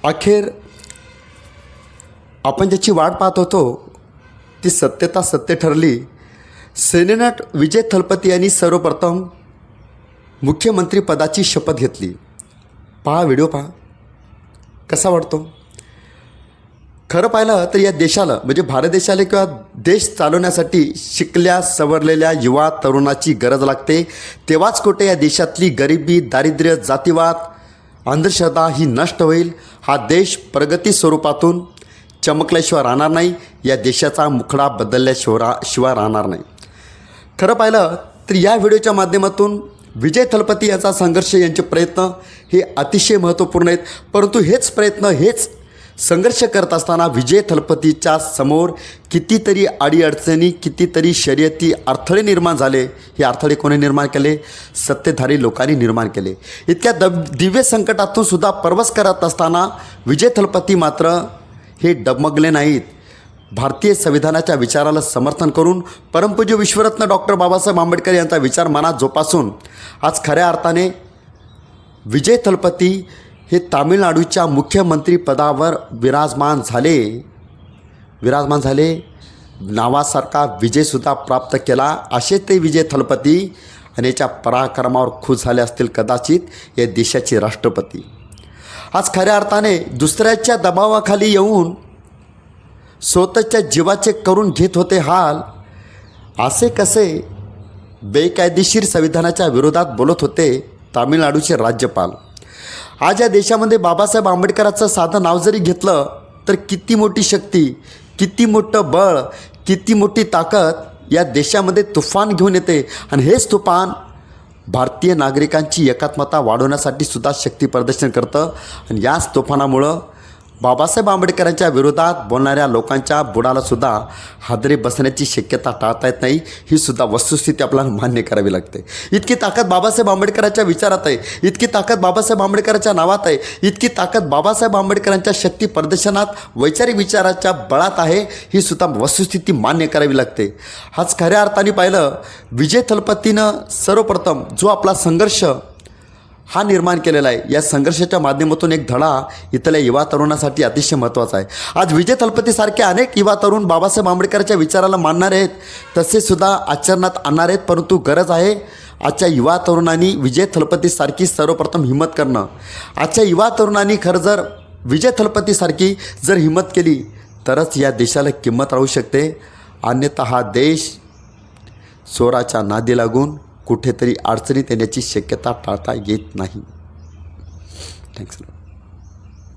अखेर आपण ज्याची वाट पाहत होतो ती सत्यता सत्य ठरली। सेनेनट विजय थलपती यांनी सर्वप्रथम मुख्यमंत्री पदाची शपथ घेतली। पहा व्हिडिओ, पहा कसा वाटतो। खरं पाहिलं तर या देशाला म्हणजे भारत देशाला किंवा देश चालवण्यासाठी शिकल्या सवरलेल्या युवा तरुणाची गरज लागते। तेव्हाच कुठे या देशातली गरिबी, दारिद्र्य, जातीवाद, अंधश्रद्धा ही नष्ट होईल। हा देश प्रगती स्वरूपातून चमकल्याशिवाय राहणार नाही। या देशाचा मुखडा बदलल्याशिवाय राहणार नाही। खरं पाहिलं तर या व्हिडिओच्या माध्यमातून विजय थलपती यांचा संघर्ष, यांचे प्रयत्न हे अतिशय महत्त्वपूर्ण आहेत। परंतु हेच प्रयत्न, हेच संघर्ष करत असताना विजय थलपतीच्या समोर कितीतरी अडीअडचणी, कितीतरी शर्यती, अडथळे निर्माण झाले। हे अडथळे कोणी निर्माण केले? सत्तेधारी लोकांनी निर्माण केले। इतक्या दिव्य संकटातून सुद्धा प्रवास करत असताना विजय थलपती मात्र हे डगमगले नाहीत। भारतीय संविधानाच्या विचाराला समर्थन करून परमपूज्य विश्वरत्न डॉक्टर बाबासाहेब आंबेडकर यांचा विचार मनात जोपासून आज खऱ्या अर्थाने विजय थलपती हे तामिळनाडूच्या मुख्यमंत्री पदावर विराजमान झाले। नावासारखा विजयसुद्धा प्राप्त केला। असे ते विजय थलपती आणि याच्या पराक्रमावर खुश झाले असतील कदाचित या देशाचे राष्ट्रपती। आज खऱ्या अर्थाने दुसऱ्याच्या दबावाखाली येऊन स्वतःच्या जीवाचे करून घेत होते हाल। असे कसे बेकायदेशीर संविधानाच्या विरोधात बोलत होते तामिळनाडूचे राज्यपाल। आज या देशामध्ये बाबासाहेब आंबेडकरांचं साधं नाव जरी घेतलं तर किती मोठी शक्ती, किती मोठं बळ, किती मोठी ताकद या देशामध्ये तुफान घेऊन येते। आणि हेच तुफान भारतीय नागरिकांची एकात्मता वाढवण्यासाठी सुद्धा शक्ती प्रदर्शन करतं। आणि याच तुफानामुळं बाबासाहेब आंबेडकरांच्या विरोधात बोलणाऱ्या लोकांच्या बुडालासुद्धा हादरे बसण्याची शक्यता टाळता येत नाही। ही सुद्धा वस्तुस्थिती आपल्याला मान्य करावी लागते। इतकी ताकद बाबासाहेब आंबेडकरांच्या विचारात आहे, इतकी ताकद बाबासाहेब आंबेडकरांच्या नावात आहे, इतकी ताकद बाबासाहेब आंबेडकरांच्या शक्ती प्रदर्शनात, वैचारिक विचाराच्या बळात आहे। ही सुद्धा वस्तुस्थिती मान्य करावी लागते। आज खऱ्या अर्थाने पाहिलं विजय थलपतीनं सर्वप्रथम जो आपला संघर्ष हा निर्माण केलेला आहे, या संघर्षाच्या माध्यमातून एक धडा इथल्या युवा तरुणासाठी अतिशय महत्त्वाचा आहे। आज विजय थलपतीसारखे अनेक युवा तरुण बाबासाहेब आंबेडकरांच्या विचाराला मानणारे आहेत, तसे सुद्धा आचरणात आणणार आहेत। परंतु गरज आहे आजच्या युवा तरुणांनी विजय थलपतीसारखी सर्वप्रथम हिंमत करणं। आजच्या युवा तरुणांनी खरं जर विजय थलपतीसारखी जर हिंमत केली तरच या देशाला किंमत राहू शकते। अन्यथा हा देश चोराच्या नादी लागून कुठेतरी अडचणीत येण्याची शक्यता टाळता येत नाही। थँक्स।